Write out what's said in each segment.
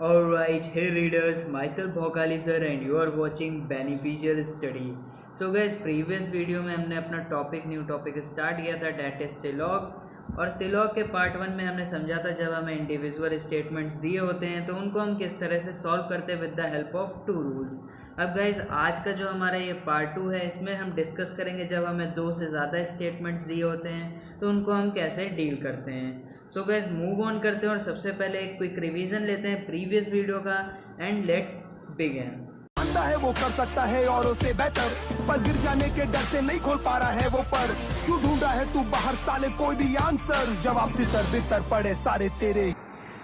Alright, hey readers, myself Bhokali sir and you are watching Beneficial Study. So guys, previous video में हमने अपना new topic start किया था, date is सिलॉग। और सिलॉग के पार्ट 1 में हमने समझा था जब हमें इंडिविजुअल स्टेटमेंट्स दिए होते हैं तो उनको हम किस तरह से सॉल्व करते हैं with the help of 2 rules. अब गाइज आज का जो हमारा ये पार्ट 2 है इसमें हम डिस्कस करेंगे जब हमें 2 से ज़्यादा स्टेटमेंट्स दिए होते हैं तो उनको हम कैसे डील करते हैं। सो गाइज मूव ऑन करते हैं और सबसे पहले एक क्विक रिवीजन लेते हैं प्रीवियस वीडियो का एंड लेट्स बिगिन। जानता है वो कर सकता है और उसे बेहतर, पर गिर जाने के डर से नहीं खोल पा रहा है वो पर। क्यों ढूंढा है तू बाहर साले कोई भी आंसर, जवाब तितर बितर पड़े सारे तेरे।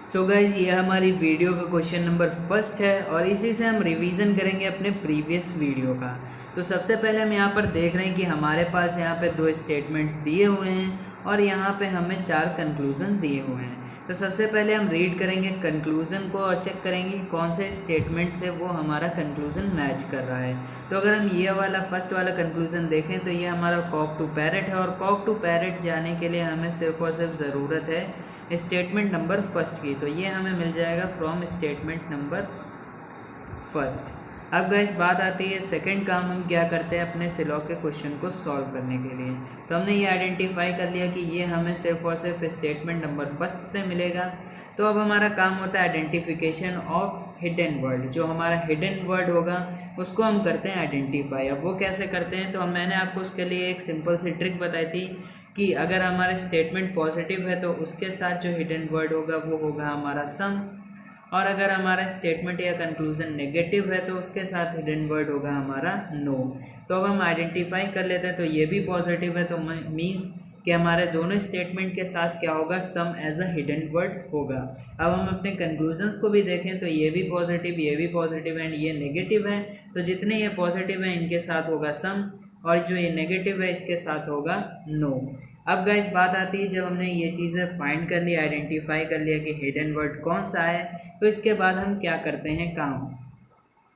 सो गाइज ये हमारी वीडियो का क्वेश्चन नंबर फर्स्ट है और इसी से हम रिवीजन करेंगे अपने प्रीवियस वीडियो का। तो सबसे पहले हम यहाँ पर देख रहे हैं कि हमारे पास यहाँ पे 2 स्टेटमेंट्स दिए हुए हैं और यहाँ पे हमें 4 कंक्लूज़न दिए हुए हैं। तो सबसे पहले हम रीड करेंगे कंक्लूज़न को और चेक करेंगे कि कौन से स्टेटमेंट से वो हमारा कंक्लूज़न मैच कर रहा है। तो अगर हम ये वाला फर्स्ट वाला कंक्लूज़न देखें तो ये हमारा कॉक टू पैरेट है और कॉक टू पैरेट जाने के लिए हमें सिर्फ और सिर्फ ज़रूरत है स्टेटमेंट नंबर फर्स्ट की। तो ये हमें मिल जाएगा फ्रॉम स्टेटमेंट नंबर फर्स्ट। अब गाइस बात आती है सेकंड काम हम क्या करते हैं अपने सिलॉग के क्वेश्चन को सॉल्व करने के लिए। तो हमने ये आइडेंटिफाई कर लिया कि ये हमें सिर्फ और सिर्फ स्टेटमेंट नंबर फर्स्ट से मिलेगा। तो अब हमारा काम होता है आइडेंटिफिकेशन ऑफ हिडन वर्ड। जो हमारा हिडन वर्ड होगा उसको हम करते हैं आइडेंटिफाई। अब वो कैसे करते हैं तो मैंने आपको उसके लिए एक सिंपल सी ट्रिक बताई थी कि अगर हमारा स्टेटमेंट पॉजिटिव है तो उसके साथ जो हिडन वर्ड होगा वो होगा हमारा सम, और अगर हमारा स्टेटमेंट या कंक्लूजन नेगेटिव है तो उसके साथ हिडन वर्ड होगा हमारा नो। तो अब हम आइडेंटिफाई कर लेते हैं तो ये भी पॉजिटिव है तो मीन्स कि हमारे दोनों स्टेटमेंट के साथ क्या होगा सम एज अ हिडन वर्ड होगा। अब हम अपने कंक्लूजन्स को भी देखें तो ये भी पॉजिटिव एंड ये नेगेटिव है। तो जितने ये पॉजिटिव हैं इनके साथ होगा सम और जो ये नेगेटिव है इसके साथ होगा नो। अब गाइस बात आती है जब हमने ये चीज़ें फाइंड कर लिया, आइडेंटिफाई कर लिया कि हिडन वर्ड कौन सा है, तो इसके बाद हम क्या करते हैं काम।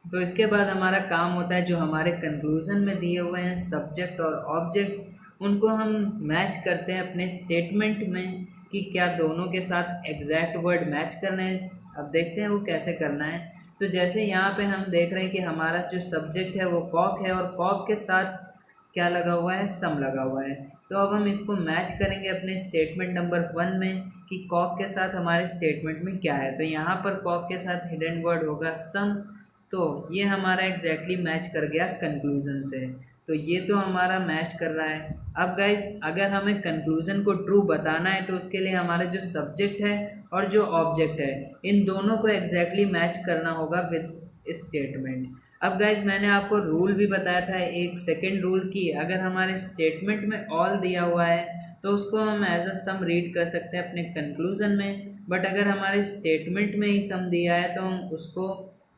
तो इसके बाद हमारा काम होता है जो हमारे कंक्लूजन में दिए हुए हैं सब्जेक्ट और ऑब्जेक्ट उनको हम मैच करते हैं अपने स्टेटमेंट में कि क्या दोनों के साथ एग्जैक्ट वर्ड मैच करना है। अब देखते हैं वो कैसे करना है। तो जैसे यहाँ पे हम देख रहे हैं कि हमारा जो सब्जेक्ट है वो कॉक है और कॉक के साथ क्या लगा हुआ है सम लगा हुआ है। तो अब हम इसको मैच करेंगे अपने स्टेटमेंट नंबर 1 में कि कॉक के साथ हमारे स्टेटमेंट में क्या है। तो यहाँ पर कॉक के साथ हिडन वर्ड होगा सम, तो ये हमारा एग्जैक्टली मैच कर गया कंक्लूजन से। तो ये तो हमारा मैच कर रहा है। अब गाइस अगर हमें कंक्लूजन को ट्रू बताना है तो उसके लिए हमारा जो सब्जेक्ट है और जो ऑब्जेक्ट है इन दोनों को एग्जैक्टली मैच करना होगा विद स्टेटमेंट। अब गाइज मैंने आपको रूल भी बताया था एक सेकंड रूल की, अगर हमारे स्टेटमेंट में ऑल दिया हुआ है तो उसको हम एज अ सम रीड कर सकते हैं अपने कंक्लूजन में, बट अगर हमारे स्टेटमेंट में ही सम दिया है तो हम उसको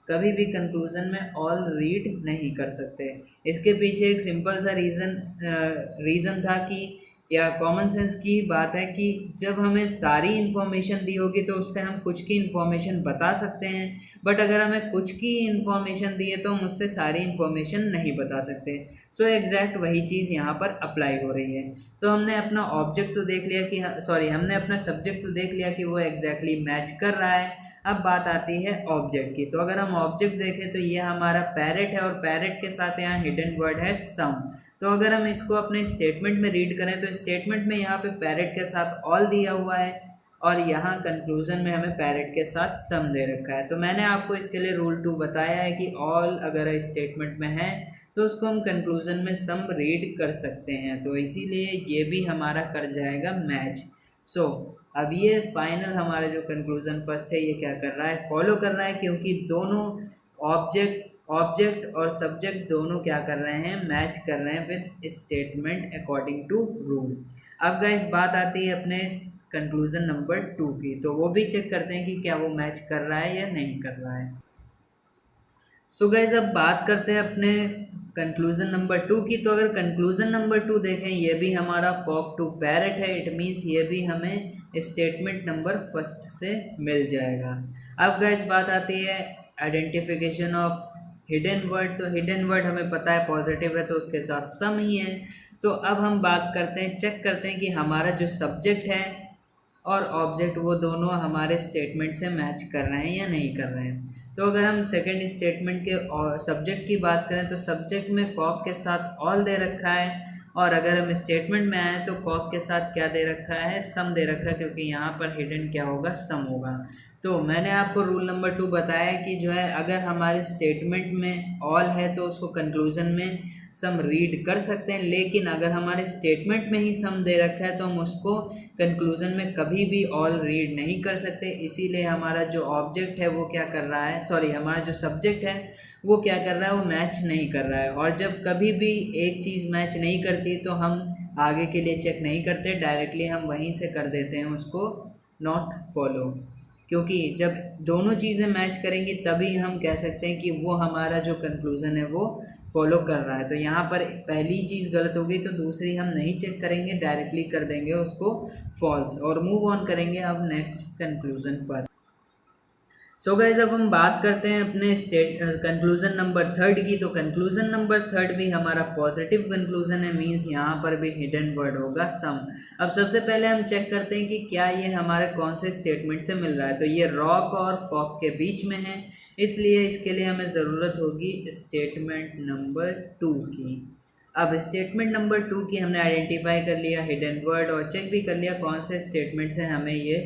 कभी भी कंक्लूजन में ऑल रीड नहीं कर सकते। इसके पीछे एक सिंपल सा रीज़न था कि या कॉमन सेंस की बात है कि जब हमें सारी इन्फॉर्मेशन दी होगी तो उससे हम कुछ की इन्फॉर्मेशन बता सकते हैं, बट अगर हमें कुछ की इन्फॉर्मेशन दी है तो हम उससे सारी इन्फॉर्मेशन नहीं बता सकते। सो एग्जैक्ट वही चीज़ यहाँ पर अप्लाई हो रही है। तो हमने अपना ऑब्जेक्ट तो देख लिया कि हमने अपना सब्जेक्ट तो देख लिया कि वो एग्जैक्टली मैच कर रहा है। अब बात आती है ऑब्जेक्ट की। तो अगर हम ऑब्जेक्ट देखें तो ये हमारा पैरेट है और पैरेट के साथ यहाँ हिडन वर्ड है सम। तो अगर हम इसको अपने स्टेटमेंट में रीड करें तो स्टेटमेंट में यहाँ पे पैरेट के साथ ऑल दिया हुआ है और यहाँ कंक्लूजन में हमें पैरेट के साथ सम दे रखा है। तो मैंने आपको इसके लिए रूल 2 बताया है कि ऑल अगर स्टेटमेंट में है तो उसको हम कंक्लूजन में सम रीड कर सकते हैं। तो इसीलिए ये भी हमारा कर जाएगा मैच। सो अब ये फाइनल हमारा जो कंक्लूजन फर्स्ट है ये क्या कर रहा है फॉलो कर रहा है, क्योंकि दोनों ऑब्जेक्ट और सब्जेक्ट दोनों क्या कर रहे हैं मैच कर रहे हैं with statement according to rule. अब गाइस बात आती है अपने कंक्लूजन नंबर 2 की। तो वो भी चेक करते हैं कि क्या वो मैच कर रहा है या नहीं कर रहा है। सो गाइस अब बात करते हैं अपने कंक्लूजन नंबर 2 की। तो अगर कंक्लूजन नंबर 2 देखें ये भी हमारा कॉक टू पैरेट है, इट मीन्स ये भी हमें स्टेटमेंट नंबर फर्स्ट से मिल जाएगा। अब गाइस बात आती है आइडेंटिफिकेशन ऑफ हिडन वर्ड। तो हिडन वर्ड हमें पता है पॉजिटिव है तो उसके साथ सम ही है। तो अब हम बात करते हैं चेक करते हैं कि हमारा जो सब्जेक्ट है और ऑब्जेक्ट वो दोनों हमारे स्टेटमेंट से मैच कर रहे हैं या नहीं कर रहे हैं। तो अगर हम सेकंड स्टेटमेंट के सब्जेक्ट की बात करें तो सब्जेक्ट में कॉक के साथ ऑल दे रखा है, और अगर हम स्टेटमेंट में आए तो कॉक के साथ क्या दे रखा है, सम दे रखा है, क्योंकि यहाँ पर हिडन क्या होगा, सम होगा। तो मैंने आपको रूल नंबर 2 बताया कि जो है अगर हमारे स्टेटमेंट में ऑल है तो उसको कंक्लूजन में सम रीड कर सकते हैं, लेकिन अगर हमारे स्टेटमेंट में ही सम दे रखा है तो हम उसको कंक्लूजन में कभी भी ऑल रीड नहीं कर सकते। इसीलिए हमारा जो ऑब्जेक्ट है वो क्या कर रहा है, सॉरी हमारा जो सब्जेक्ट है वो क्या कर रहा है, वो मैच नहीं कर रहा है। और जब कभी भी एक चीज़ मैच नहीं करती तो हम आगे के लिए चेक नहीं करते, डायरेक्टली हम वहीं से कर देते हैं उसको नॉट फॉलो, क्योंकि जब दोनों चीज़ें मैच करेंगी तभी हम कह सकते हैं कि वो हमारा जो कंक्लूज़न है वो फॉलो कर रहा है। तो यहाँ पर पहली चीज़ गलत हो गई तो दूसरी हम नहीं चेक करेंगे, डायरेक्टली कर देंगे उसको फॉल्स और मूव ऑन करेंगे अब नेक्स्ट कंक्लूज़न पर। सो गाइज अब हम बात करते हैं अपने कंक्लूजन नंबर 3 की। तो कंक्लूजन नंबर 3 भी हमारा पॉजिटिव कंक्लूजन है, मींस यहाँ पर भी हिडन वर्ड होगा सम। अब सबसे पहले हम चेक करते हैं कि क्या ये हमारे कौन से स्टेटमेंट से मिल रहा है। तो ये रॉक और कॉक के बीच में है, इसलिए इसके लिए हमें ज़रूरत होगी स्टेटमेंट नंबर 2 की। अब स्टेटमेंट नंबर 2 की हमने आइडेंटिफाई कर लिया हिडन वर्ड और चेक भी कर लिया कौन से स्टेटमेंट से हमें ये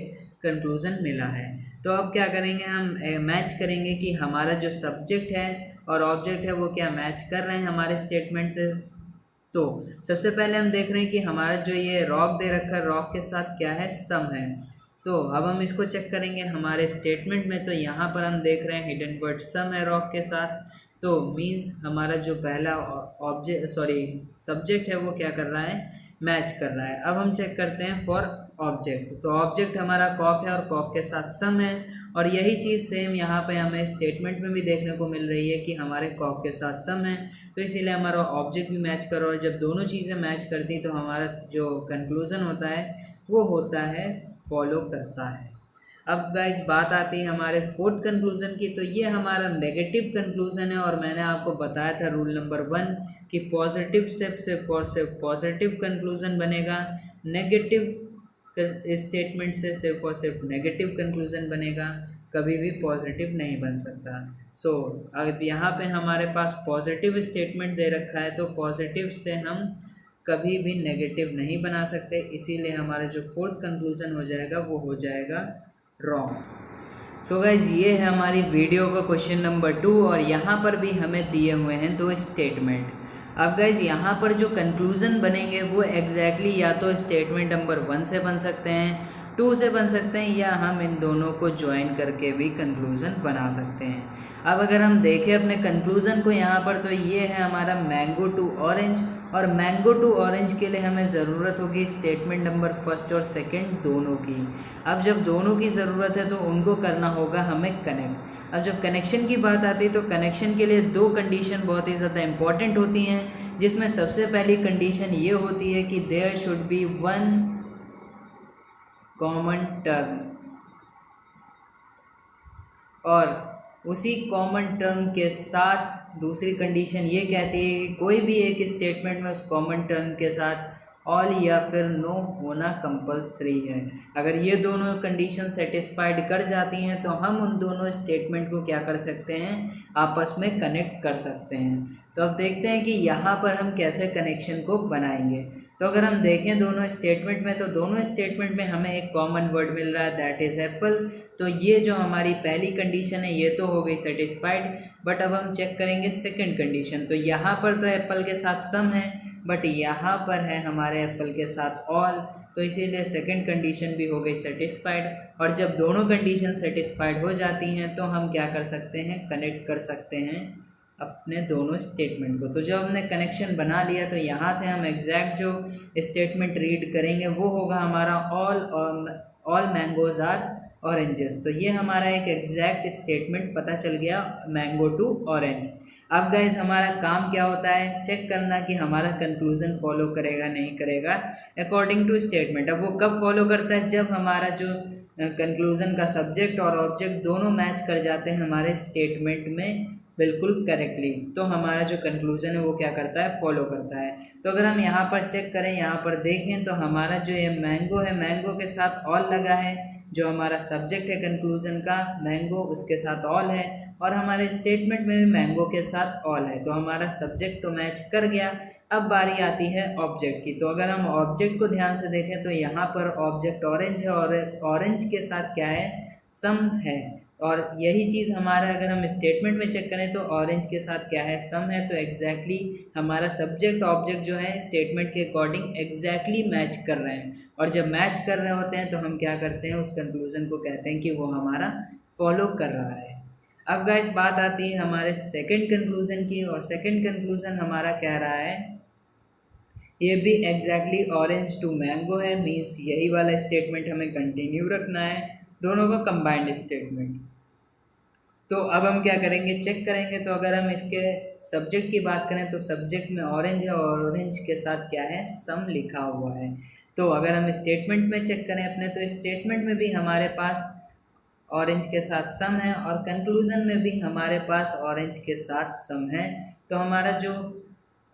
कंक्लूजन मिला है। तो अब क्या करेंगे, हम मैच करेंगे कि हमारा जो सब्जेक्ट है और ऑब्जेक्ट है वो क्या मैच कर रहे हैं हमारे स्टेटमेंट से। तो सबसे पहले हम देख रहे हैं कि हमारा जो ये रॉक दे रखा है, रॉक के साथ क्या है, सम है। तो अब हम इसको चेक करेंगे हमारे स्टेटमेंट में। तो यहाँ पर हम देख रहे हैं हिडन वर्ड सम है रॉक के साथ, तो मीन्स हमारा जो पहला सब्जेक्ट है वो क्या कर रहा है, मैच कर रहा है। अब हम चेक करते हैं फॉर ऑब्जेक्ट। तो ऑब्जेक्ट हमारा कॉक है और कॉक के साथ सम है, और यही चीज़ सेम यहाँ पे हमें स्टेटमेंट में भी देखने को मिल रही है कि हमारे कॉक के साथ सम है, तो इसीलिए हमारा ऑब्जेक्ट भी मैच करो। और जब दोनों चीज़ें मैच करती तो हमारा जो कंक्लूज़न होता है वो होता है फॉलो करता है। अब गाइस बात आती है हमारे फोर्थ कंक्लूज़न की। तो ये हमारा नेगेटिव कंक्लूज़न है, और मैंने आपको बताया था रूल नंबर 1 कि पॉजिटिव सिर्फ और सिर्फ पॉजिटिव कंक्लूज़न बनेगा, नेगेटिव स्टेटमेंट से सिर्फ और सिर्फ नेगेटिव कंक्लूज़न बनेगा, कभी भी पॉजिटिव नहीं बन सकता। सो अब यहाँ पे हमारे पास पॉजिटिव स्टेटमेंट दे रखा है, तो पॉजिटिव से हम कभी भी नेगेटिव नहीं बना सकते, इसीलिए हमारा जो फोर्थ कंक्लूज़न हो जाएगा वो हो जाएगा रॉन्ग। सो गाइज ये है हमारी वीडियो का क्वेश्चन नंबर 2, और यहाँ पर भी हमें दिए हुए हैं 2 स्टेटमेंट। अब गाइज यहाँ पर जो कंक्लूज़न बनेंगे वो एग्जैक्टली या तो स्टेटमेंट नंबर 1 से बन सकते हैं, 2 से बन सकते हैं, या हम इन दोनों को ज्वाइन करके भी कंक्लूज़न बना सकते हैं। अब अगर हम देखें अपने कंक्लूज़न को यहाँ पर, तो ये है हमारा मैंगो टू ऑरेंज, और मैंगो टू ऑरेंज के लिए हमें ज़रूरत होगी स्टेटमेंट नंबर 1 और 2 दोनों की। अब जब दोनों की ज़रूरत है तो उनको करना होगा हमें कनेक्ट। अब जब कनेक्शन की बात आती है तो कनेक्शन के लिए 2 कंडीशन बहुत ही ज़्यादा इम्पॉर्टेंट होती हैं, जिसमें सबसे पहली कंडीशन ये होती है कि there should be 1 common term, और उसी कॉमन टर्म के साथ दूसरी कंडीशन ये कहती है कि कोई भी एक स्टेटमेंट में उस कॉमन टर्म के साथ ऑल या फिर नो होना कंपलसरी है। अगर ये दोनों कंडीशन सेटिस्फाइड कर जाती हैं तो हम उन दोनों स्टेटमेंट को क्या कर सकते हैं, आपस में कनेक्ट कर सकते हैं। तो अब देखते हैं कि यहाँ पर हम कैसे कनेक्शन को बनाएंगे। तो अगर हम देखें दोनों स्टेटमेंट में, तो दोनों स्टेटमेंट में हमें एक कॉमन वर्ड मिल रहा है, दैट इज़ एप्पल। तो ये जो हमारी पहली कंडीशन है ये तो हो गई सेटिस्फाइड, बट अब हम चेक करेंगे सेकंड कंडीशन। तो यहाँ पर तो एप्पल के साथ सम है, बट यहाँ पर है हमारे एप्पल के साथ ऑल, तो इसीलिए सेकंड कंडीशन भी हो गई सेटिस्फाइड। और जब दोनों कंडीशन सेटिस्फाइड हो जाती हैं तो हम क्या कर सकते हैं, कनेक्ट कर सकते हैं अपने दोनों स्टेटमेंट को। तो जब हमने कनेक्शन बना लिया तो यहाँ से हम एग्जैक्ट जो स्टेटमेंट रीड करेंगे वो होगा हमारा ऑल मैंगोज आर ऑरेंजेस। तो ये हमारा एक एग्जैक्ट स्टेटमेंट पता चल गया, मैंगो टू ऑरेंज। अब गाइज हमारा काम क्या होता है, चेक करना कि हमारा कंक्लूजन फॉलो करेगा नहीं करेगा अकॉर्डिंग टू स्टेटमेंट। अब वो कब फॉलो करता है, जब हमारा जो कंक्लूजन का सब्जेक्ट और ऑब्जेक्ट दोनों मैच कर जाते हैं हमारे स्टेटमेंट में बिल्कुल करेक्टली। तो हमारा जो कंक्लूज़न है वो क्या करता है, फॉलो करता है। तो अगर हम यहाँ पर चेक करें, यहाँ पर देखें तो हमारा जो ये मैंगो है, मैंगो के साथ ऑल लगा है। जो हमारा सब्जेक्ट है कंक्लूज़न का मैंगो, उसके साथ ऑल है, और हमारे स्टेटमेंट में भी मैंगो के साथ ऑल है। तो हमारा सब्जेक्ट तो मैच कर गया। अब बारी आती है ऑब्जेक्ट की। तो अगर हम ऑब्जेक्ट को ध्यान से देखें तो यहाँ पर ऑब्जेक्ट ऑरेंज है, और ऑरेंज के साथ क्या है, सम है। और यही चीज़ हमारा अगर हम स्टेटमेंट में चेक करें तो ऑरेंज के साथ क्या है, सम है। तो एग्जैक्टली हमारा सब्जेक्ट ऑब्जेक्ट जो है स्टेटमेंट के अकॉर्डिंग एग्जैक्टली मैच कर रहे हैं। और जब मैच कर रहे होते हैं तो हम क्या करते हैं, उस कंक्लूज़न को कहते हैं कि वो हमारा फॉलो कर रहा है। अब गाइस बात आती है हमारे सेकंड कंक्लूज़न की, और सेकंड कंक्लूज़न हमारा कह रहा है ये भी एग्जैक्टली ऑरेंज टू मैंगो है। मीन्स यही वाला स्टेटमेंट हमें कंटिन्यू रखना है, दोनों का कंबाइंड स्टेटमेंट। तो अब हम क्या करेंगे, चेक करेंगे। तो अगर हम इसके सब्जेक्ट की बात करें तो सब्जेक्ट में ऑरेंज है, और ऑरेंज के साथ क्या है, सम लिखा हुआ है। तो अगर हम स्टेटमेंट में चेक करें अपने, तो स्टेटमेंट में भी हमारे पास ऑरेंज के साथ सम है, और कंक्लूज़न में भी हमारे पास ऑरेंज के साथ सम है। तो हमारा जो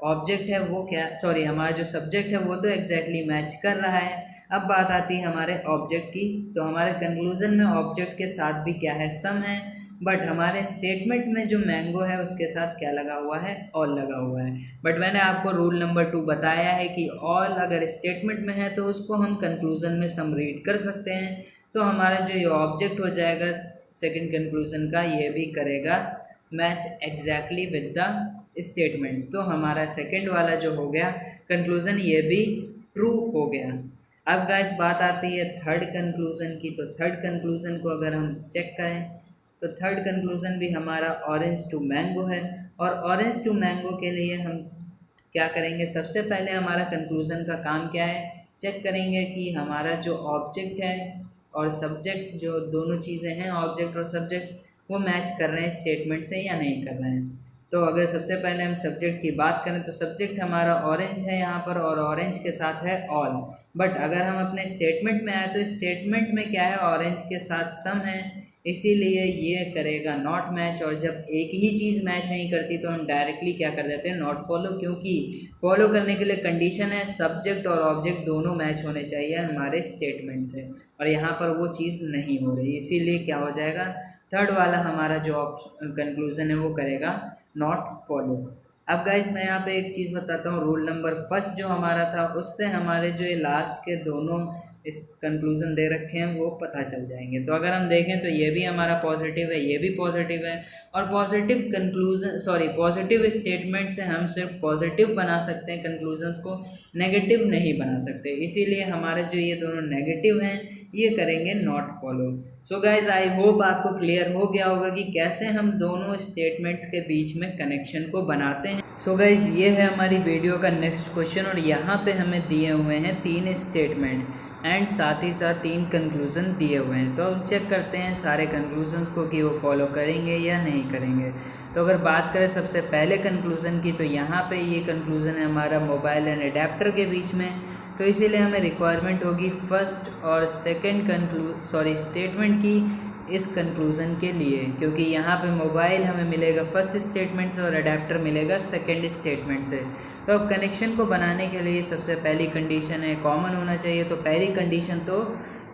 ऑब्जेक्ट है वो क्या, सॉरी, हमारा जो सब्जेक्ट है वो तो एग्जैक्टली मैच कर रहा है। अब बात आती है हमारे ऑब्जेक्ट की। तो हमारे कंक्लूज़न में ऑब्जेक्ट के साथ भी क्या है, सम है। बट हमारे स्टेटमेंट में जो मैंगो है उसके साथ क्या लगा हुआ है, ऑल लगा हुआ है। बट मैंने आपको रूल नंबर 2 बताया है कि ऑल अगर स्टेटमेंट में है तो उसको हम कंक्लूज़न में सम रीड कर सकते हैं। तो हमारा जो ये ऑब्जेक्ट हो जाएगा सेकंड कंक्लूज़न का, ये भी करेगा match exactly with the statement. तो हमारा सेकंड वाला जो हो गया कंक्लूज़न, ये भी ट्रू हो गया। अब गाइस बात आती है थर्ड कंक्लूज़न की। तो थर्ड कंक्लूज़न को अगर हम चेक करें तो थर्ड कंक्लूज़न भी हमारा ऑरेंज टू मैंगो है। और ऑरेंज टू मैंगो के लिए हम क्या करेंगे, सबसे पहले हमारा कंक्लूज़न का काम क्या है, चेक करेंगे कि हमारा जो ऑब्जेक्ट है और सब्जेक्ट, जो दोनों चीज़ें हैं ऑब्जेक्ट और सब्जेक्ट, वो मैच कर रहे हैं स्टेटमेंट से या नहीं कर रहे हैं। तो अगर सबसे पहले हम सब्जेक्ट की बात करें तो सब्जेक्ट हमारा ऑरेंज है यहाँ पर, और ऑरेंज के साथ है ऑल। बट अगर हम अपने स्टेटमेंट में आए तो स्टेटमेंट में क्या है, ऑरेंज के साथ सम है, इसीलिए ये करेगा नॉट मैच। और जब एक ही चीज़ मैच नहीं करती तो हम डायरेक्टली क्या कर देते हैं, नॉट फॉलो, क्योंकि फॉलो करने के लिए कंडीशन है सब्जेक्ट और ऑब्जेक्ट दोनों मैच होने चाहिए हमारे स्टेटमेंट से, और यहाँ पर वो चीज़ नहीं हो रही, इसीलिए क्या हो जाएगा, थर्ड वाला हमारा जो कंक्लूज़न है वो करेगा नॉट फॉलो। अब गाइज मैं यहाँ पे एक चीज़ बताता हूँ, रूल नंबर फर्स्ट जो हमारा था उससे हमारे जो ये लास्ट के दोनों इस कंक्लूज़न दे रखे हैं वो पता चल जाएंगे। तो अगर हम देखें तो ये भी हमारा पॉजिटिव है, ये भी पॉजिटिव है, और positive conclusion, sorry, positive statement से हम सिर्फ पॉजिटिव बना सकते हैं कंक्लूजन्स को, नेगेटिव नहीं बना सकते। इसीलिए हमारे जो ये दोनों नेगेटिव हैं ये करेंगे not follow. So guys I hope आपको क्लियर हो गया होगा कि कैसे हम दोनों स्टेटमेंट्स के बीच में कनेक्शन को बनाते हैं। सो गाइज ये है हमारी वीडियो का नेक्स्ट क्वेश्चन, और यहाँ पे हमें दिए हुए हैं 3 स्टेटमेंट एंड साथ ही साथ 3 कंक्लूज़न दिए हुए हैं। तो अब चेक करते हैं सारे कंक्लूजन्स को कि वो फॉलो करेंगे या नहीं करेंगे। तो अगर बात करें सबसे पहले कंक्लूज़न की, तो यहाँ पे ये कंक्लूज़न है हमारा मोबाइल एंड अडेप्टर के बीच में। तो इसीलिए हमें रिक्वायरमेंट होगी फर्स्ट और सेकंड स्टेटमेंट की इस कंक्लूज़न के लिए, क्योंकि यहाँ पे मोबाइल हमें मिलेगा फर्स्ट स्टेटमेंट से और अडेप्टर मिलेगा सेकंड स्टेटमेंट से। तो अब कनेक्शन को बनाने के लिए सबसे पहली कंडीशन है कॉमन होना चाहिए। तो पहली कंडीशन तो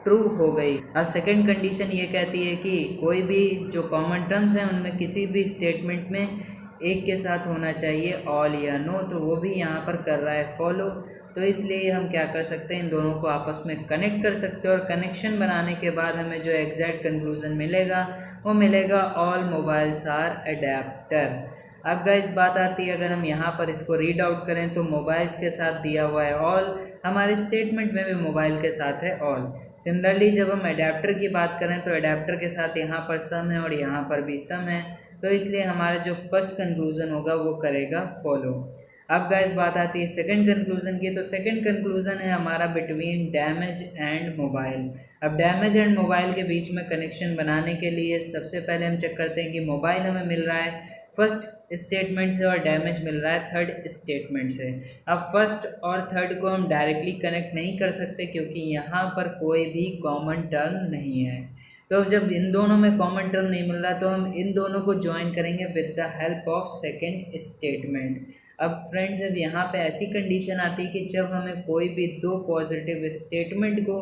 ट्रू हो गई। अब सेकंड कंडीशन ये कहती है कि कोई भी जो कॉमन टर्म्स हैं उनमें किसी भी स्टेटमेंट में एक के साथ होना चाहिए ऑल या नो, तो वो भी यहाँ पर कर रहा है फॉलो। तो इसलिए हम क्या कर सकते हैं, इन दोनों को आपस में कनेक्ट कर सकते हैं, और कनेक्शन बनाने के बाद हमें जो एग्जैक्ट कंक्लूज़न मिलेगा वो मिलेगा ऑल मोबाइल्स आर अडेप्टर। अब गाइस बात आती है, अगर हम यहाँ पर इसको रीड आउट करें तो मोबाइल्स के साथ दिया हुआ है ऑल, हमारे स्टेटमेंट में भी मोबाइल के साथ है ऑल। सिमिलरली जब हम अडेप्टर की बात करें तो अडेप्टर के साथ यहाँ पर सम है और यहाँ पर भी सम है, तो इसलिए हमारा जो फर्स्ट कंक्लूज़न होगा वो करेगा फॉलो। अब गाइस बात आती है सेकंड कंक्लूज़न की। तो सेकंड कंक्लूज़न है हमारा बिटवीन डैमेज एंड मोबाइल। अब डैमेज एंड मोबाइल के बीच में कनेक्शन बनाने के लिए सबसे पहले हम चेक करते हैं कि मोबाइल हमें मिल रहा है फर्स्ट स्टेटमेंट से और डैमेज मिल रहा है थर्ड स्टेटमेंट से। अब फर्स्ट और थर्ड को हम डायरेक्टली कनेक्ट नहीं कर सकते क्योंकि यहाँ पर कोई भी कॉमन टर्म नहीं है। तो अब जब इन दोनों में कॉमन टर्म नहीं मिल रहा तो हम इन दोनों को ज्वाइन करेंगे with the help of second statement. अब फ्रेंड्स अब यहाँ पे ऐसी कंडीशन आती है कि जब हमें कोई भी दो पॉजिटिव स्टेटमेंट को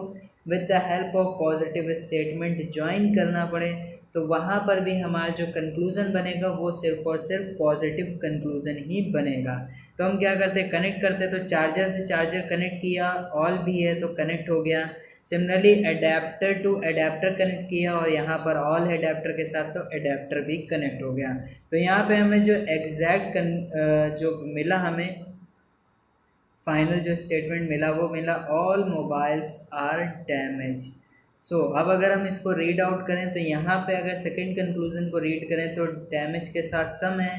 with the help of positive statement join करना पड़े तो वहाँ पर भी हमारा जो कंक्लूज़न बनेगा वो सिर्फ और सिर्फ पॉजिटिव कंक्लूज़न ही बनेगा। तो हम क्या करते हैं, कनेक्ट करते हैं। तो चार्जर से चार्जर कनेक्ट किया, ऑल भी है तो कनेक्ट हो गया। Similarly adapter to adapter connect किया और यहाँ पर ऑल है एडेप्टर के साथ तो एडेप्टर भी कनेक्ट हो गया। तो यहाँ पे हमें जो एग्जैक्ट जो मिला, हमें फाइनल जो स्टेटमेंट मिला वो मिला ऑल मोबाइल्स आर डैमेज। सो अब अगर हम इसको रीड आउट करें तो यहाँ पे अगर सेकंड कंक्लूज़न को रीड करें तो डैमेज के साथ सम है,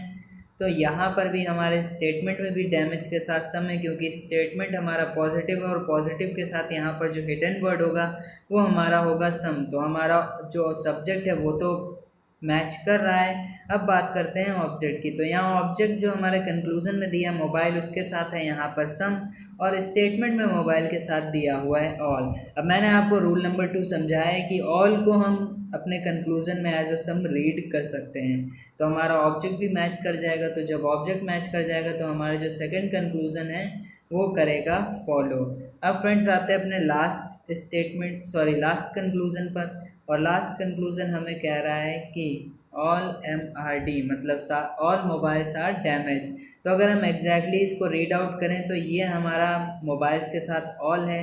तो यहाँ पर भी हमारे स्टेटमेंट में भी डैमेज के साथ सम है क्योंकि स्टेटमेंट हमारा पॉजिटिव है और पॉजिटिव के साथ यहाँ पर जो हिडन वर्ड होगा वो हमारा होगा सम। तो हमारा जो सब्जेक्ट है वो तो मैच कर रहा है। अब बात करते हैं ऑब्जेक्ट की। तो यहाँ ऑब्जेक्ट जो हमारे कंक्लूज़न में दिया मोबाइल उसके साथ है यहाँ पर सम और स्टेटमेंट में मोबाइल के साथ दिया हुआ है ऑल। अब मैंने आपको रूल नंबर 2 समझाया है कि ऑल को हम अपने कंक्लूज़न में एज अ सम रीड कर सकते हैं तो हमारा ऑब्जेक्ट भी मैच कर जाएगा। तो जब ऑब्जेक्ट मैच कर जाएगा तो हमारा जो सेकंड कंक्लूज़न है वो करेगा फॉलो। अब फ्रेंड्स आते हैं अपने लास्ट कंक्लूज़न पर और लास्ट कंक्लूज़न हमें कह रहा है कि ऑल MRD मतलब ऑल मोबाइल्स आर डैमेज। तो अगर हम एग्जैक्टली इसको रीड आउट करें तो ये हमारा मोबाइल्स के साथ ऑल है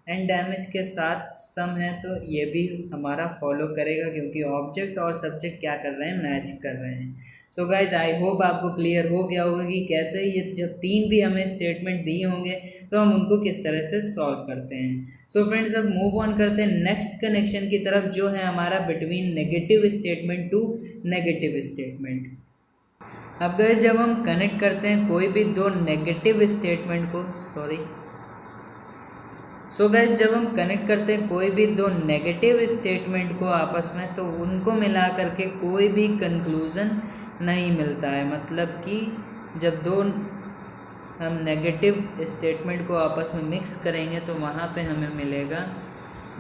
एंड डैमेज के साथ सम है, तो ये भी हमारा फॉलो करेगा क्योंकि ऑब्जेक्ट और सब्जेक्ट क्या कर रहे हैं, मैच कर रहे हैं। सो गाइज आई होप आपको क्लियर हो गया होगा कि कैसे ये जब तीन भी हमें स्टेटमेंट दिए होंगे तो हम उनको किस तरह से सॉल्व करते हैं। सो फ्रेंड्स अब मूव ऑन करते हैं नेक्स्ट कनेक्शन की तरफ जो है हमारा between negative statement to negative statement. अब गाइज जब हम कनेक्ट करते हैं कोई भी दो नेगेटिव स्टेटमेंट को सो गाइज जब हम कनेक्ट करते हैं कोई भी दो नेगेटिव स्टेटमेंट को आपस में तो उनको मिला करके कोई भी कंक्लूज़न नहीं मिलता है। मतलब कि जब दो हम नेगेटिव स्टेटमेंट को आपस में मिक्स करेंगे तो वहाँ पे हमें मिलेगा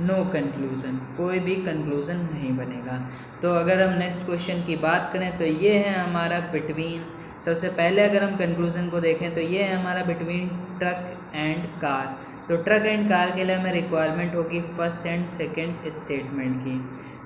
नो कंक्लूज़न, कोई भी कंक्लूज़न नहीं बनेगा। तो अगर हम नेक्स्ट क्वेश्चन की बात करें तो ये है हमारा बिटवीन, सबसे पहले अगर हम कंक्लूज़न को देखें तो ये है हमारा बिटवीन ट्रक एंड कार। तो ट्रक एंड कार के लिए हमें रिक्वायरमेंट होगी फर्स्ट एंड सेकंड स्टेटमेंट की।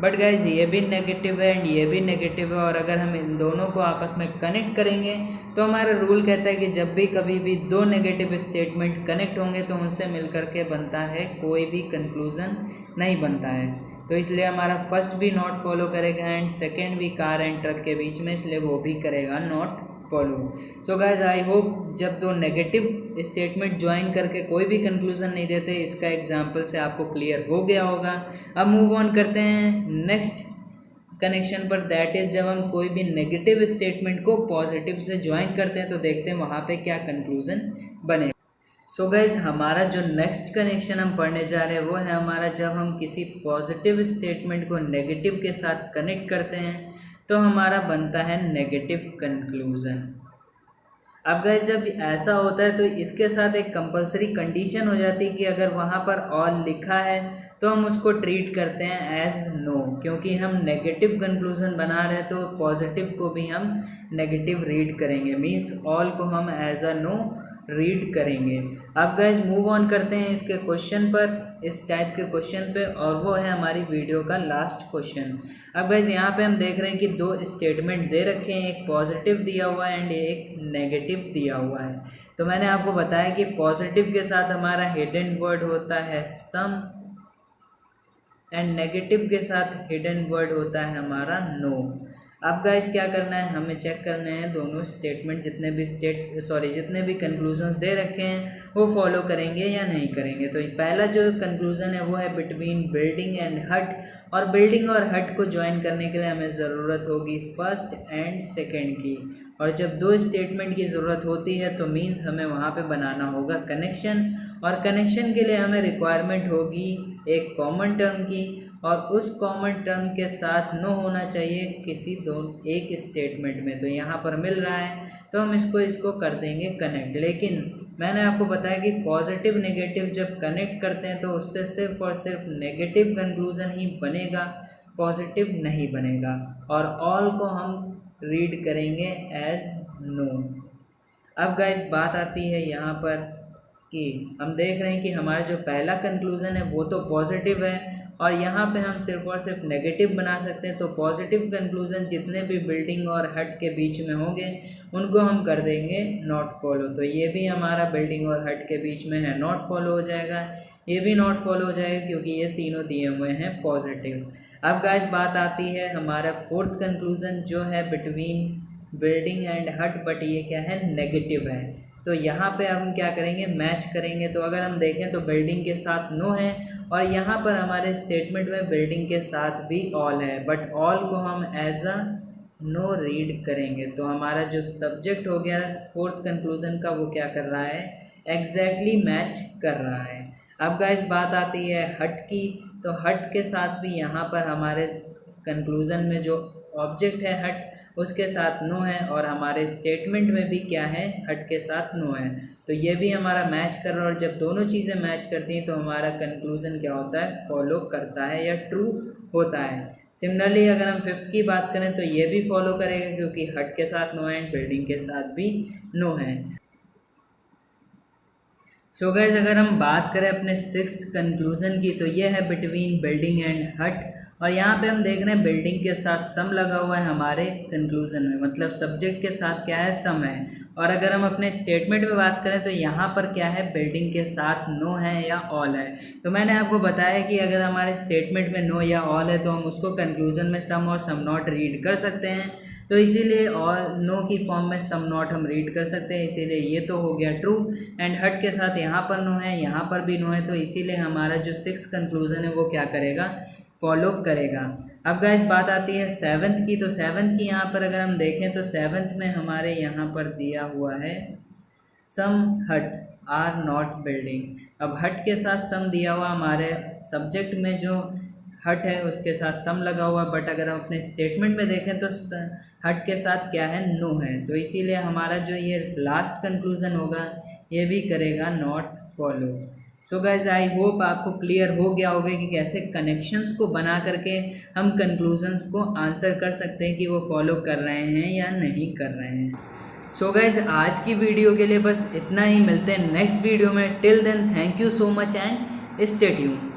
बट गाइज ये भी नेगेटिव है एंड ये भी नेगेटिव है और अगर हम इन दोनों को आपस में कनेक्ट करेंगे तो हमारा रूल कहता है कि जब भी कभी भी दो नेगेटिव स्टेटमेंट कनेक्ट होंगे तो उनसे मिलकर के बनता है कोई भी कंक्लूज़न नहीं बनता है। तो इसलिए हमारा फर्स्ट भी नॉट फॉलो करेगा एंड सेकेंड भी कार एंड ट्रक के बीच में, इसलिए वो भी करेगा not follow. So guys I hope जब दो नेगेटिव स्टेटमेंट ज्वाइन करके कोई भी कंक्लूज़न नहीं देते इसका एग्जाम्पल से आपको क्लियर हो गया होगा। अब मूव ऑन करते हैं नेक्स्ट कनेक्शन पर, दैट इज़ जब हम कोई भी नेगेटिव स्टेटमेंट को पॉजिटिव से ज्वाइन करते हैं तो देखते हैं वहाँ पे क्या कंक्लूज़न बने। सो गाइज हमारा जो नेक्स्ट कनेक्शन हम पढ़ने जा रहे हैं वो है हमारा जब हम किसी पॉजिटिव स्टेटमेंट को नेगेटिव के साथ कनेक्ट करते हैं तो हमारा बनता है नेगेटिव कंक्लूज़न। अब गाइस जब ऐसा होता है तो इसके साथ एक कंपलसरी कंडीशन हो जाती है कि अगर वहाँ पर ऑल लिखा है तो हम उसको ट्रीट करते हैं एज नो, क्योंकि हम नेगेटिव कंक्लूज़न बना रहे हैं तो पॉजिटिव को भी हम नेगेटिव रीड करेंगे, मीन्स ऑल को हम एज अ नो रीड करेंगे। अब गाइज मूव ऑन करते हैं इसके क्वेश्चन पर, इस टाइप के क्वेश्चन पे, और वो है हमारी वीडियो का लास्ट क्वेश्चन। अब गाइज यहाँ पे हम देख रहे हैं कि दो स्टेटमेंट दे रखे हैं, एक पॉजिटिव दिया हुआ है एंड एक नेगेटिव दिया हुआ है। तो मैंने आपको बताया कि पॉजिटिव के साथ हमारा हिडन वर्ड होता है सम एंड नेगेटिव के साथ हिडन वर्ड होता है हमारा नो। अब गाइस क्या करना है, हमें चेक करना है दोनों स्टेटमेंट जितने भी कंक्लूजन्स दे रखे हैं वो फॉलो करेंगे या नहीं करेंगे। तो पहला जो कंक्लूज़न है वो है बिटवीन बिल्डिंग एंड हट, और बिल्डिंग और हट को ज्वाइन करने के लिए हमें ज़रूरत होगी फर्स्ट एंड सेकेंड की, और जब दो स्टेटमेंट की ज़रूरत होती है तो मीन्स हमें वहाँ पे बनाना होगा कनेक्शन, और कनेक्शन के लिए हमें रिक्वायरमेंट होगी एक कॉमन टर्म की, और उस कॉमन टर्म के साथ नो होना चाहिए किसी एक स्टेटमेंट में। तो यहाँ पर मिल रहा है तो हम इसको कर देंगे कनेक्ट। लेकिन मैंने आपको बताया कि पॉजिटिव नेगेटिव जब कनेक्ट करते हैं तो उससे सिर्फ और सिर्फ नेगेटिव कंक्लूज़न ही बनेगा, पॉजिटिव नहीं बनेगा, और ऑल को हम रीड करेंगे एज नो। अब गाइस बात आती है यहाँ पर कि हम देख रहे हैं कि हमारा जो पहला कंक्लूज़न है वो तो पॉजिटिव है, और यहाँ पे हम सिर्फ और सिर्फ नेगेटिव बना सकते हैं। तो पॉजिटिव कंक्लूज़न जितने भी बिल्डिंग और हट के बीच में होंगे उनको हम कर देंगे नॉट फॉलो। तो ये भी हमारा बिल्डिंग और हट के बीच में है, नॉट फॉलो हो जाएगा, ये भी नॉट फॉलो हो जाएगा क्योंकि ये तीनों दिए हुए हैं पॉजिटिव। अब गाइस बात आती है हमारा फोर्थ कंक्लूज़न जो है बिटवीन बिल्डिंग एंड हट, बट ये क्या है, नेगेटिव है। तो यहाँ पे हम क्या करेंगे, मैच करेंगे। तो अगर हम देखें तो बिल्डिंग के साथ नो है, और यहाँ पर हमारे स्टेटमेंट में बिल्डिंग के साथ भी ऑल है, बट ऑल को हम एज अ नो रीड करेंगे। तो हमारा जो सब्जेक्ट हो गया फोर्थ कंक्लूज़न का वो क्या कर रहा है, एग्जैक्टली मैच कर रहा है। अब गाइस बात आती है हट की। तो हट के साथ भी यहाँ पर हमारे कंक्लूज़न में जो ऑब्जेक्ट है हट उसके साथ नो है, और हमारे स्टेटमेंट में भी क्या है, हट के साथ नो है। तो ये भी हमारा मैच कर रहा है, और जब दोनों चीज़ें मैच करती हैं तो हमारा कंक्लूज़न क्या होता है, फॉलो करता है या ट्रू होता है। सिमिलरली अगर हम फिफ्थ की बात करें तो ये भी फॉलो करेगा क्योंकि हट के साथ नो है एंड बिल्डिंग के साथ भी नो है। सो गाइस अगर हम बात करें अपने सिक्स्थ कंक्लूज़न की तो ये है बिटवीन बिल्डिंग एंड हट, और यहाँ पे हम देख रहे हैं बिल्डिंग के साथ सम लगा हुआ है हमारे कंक्लूज़न में, मतलब सब्जेक्ट के साथ क्या है, सम है। और अगर हम अपने स्टेटमेंट में बात करें तो यहाँ पर क्या है, बिल्डिंग के साथ नो है या ऑल है। तो मैंने आपको बताया कि अगर हमारे स्टेटमेंट में नो या ऑल है तो हम उसको कंक्लूज़न में सम और सम नॉट रीड कर सकते हैं। तो इसीलिए और नो की फॉर्म में सम नॉट हम रीड कर सकते हैं, इसीलिए ये तो हो गया ट्रू। एंड हट के साथ यहाँ पर नो है, यहाँ पर भी नो है, तो इसीलिए हमारा जो सिक्स्थ कंक्लूज़न है वो क्या करेगा, फॉलो करेगा। अब गाइस बात आती है सेवन्थ की। तो सेवन्थ की यहाँ पर अगर हम देखें तो सेवन्थ में हमारे यहाँ पर दिया हुआ है सम हट आर नॉट बिल्डिंग। अब हट के साथ सम दिया हुआ, हमारे सब्जेक्ट में जो हट है उसके साथ सम लगा हुआ, बट अगर हम अपने स्टेटमेंट में देखें तो हट के साथ क्या है, नो है। तो इसीलिए हमारा जो ये लास्ट कंक्लूज़न होगा ये भी करेगा not follow. So guys I hope आपको क्लियर हो गया होगा कि कैसे कनेक्शंस को बना करके हम कंक्लूजन्स को आंसर कर सकते हैं कि वो फॉलो कर रहे हैं या नहीं कर रहे हैं। सो गाइज आज की वीडियो के लिए बस इतना ही, मिलते हैं नेक्स्ट वीडियो में। Till then thank you so much and stay tuned.